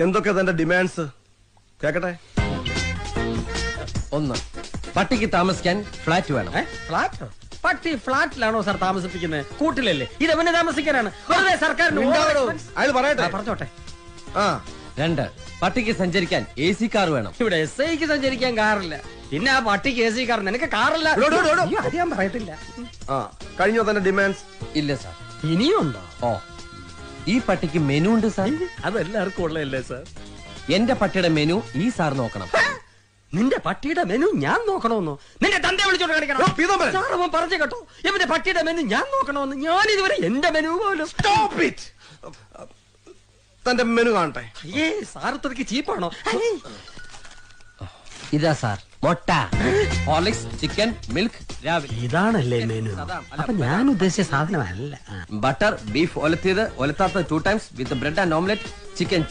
എന്തൊക്കെ തന്റെ ഡിമാൻഡ്സ് കേക്കട്ടെ? 1, പട്ടിക്ക് താമസിക്കാൻ ഫ്ലാറ്റ് വേണം. ഫ്ലാറ്റോ? പട്ടി ഫ്ലാറ്റിലാണോ സാർ താമസിപ്പിക്കുന്നത്? കൂട്ടിലല്ലേ? ഇതെവനെ താമസിക്കാനാണ്. വെറുതെ സർക്കാരിന് അയാൾ പറയട്ടെ. പറഞ്ഞോട്ടെ. 2, പട്ടിക്ക് സഞ്ചരിക്കാൻ AC കാർ വേണം. ഇവിടെ SIക്ക് സഞ്ചരിക്കാൻ കാറില്ല, പിന്നെ ആ പട്ടിക്ക് AC കാർ. നിനക്ക് കാറില്ല? അത് ഞാൻ പറയത്തില്ല. കഴിഞ്ഞോ തന്റെ ഡിമാൻഡ്സ്? ഇല്ല സാർ. ഇനിയും ഉണ്ടോ? ഓ, ഈ പട്ടിക്ക് മെനു ഉണ്ട് സാർ. അതെല്ലാവർക്കും ഉള്ളതല്ലേ സാർ? എന്റെ പട്ടിയുടെ മെനു ഈ സാർ നോക്കണം. നിന്റെ പട്ടിയുടെ മെനു ഞാൻ നോക്കണമെന്നോ? നിന്റെ തന്റെ വിളിച്ചോണ്ട് കാണിക്കണം. സാർ അവൻ പറഞ്ഞു കേട്ടോ, ഇവന്റെ പട്ടിയുടെ മെനു ഞാൻ നോക്കണമെന്ന്. ഞാൻ ഇതുവരെ എന്റെ മെനു പോലും. തന്റെ മെനു കാണട്ടെ. ഏ സാർ ഇത്രയ്ക്ക് ചീപ്പാണോ? ഇതാ സാർ, മുട്ട, ഹോർലിക്സ്, ചിക്കൻ, മിൽക്ക് രാവിലെ. ഇതാണല്ലേ മെനു? അപ്പൊ ഞാൻ ഉദ്ദേശിച്ച സാധനമല്ല. ബട്ടർ, ബീഫ് ഒലത്തിയത്, ഒലത്താത്ത 2 times with bread and omelette, chicken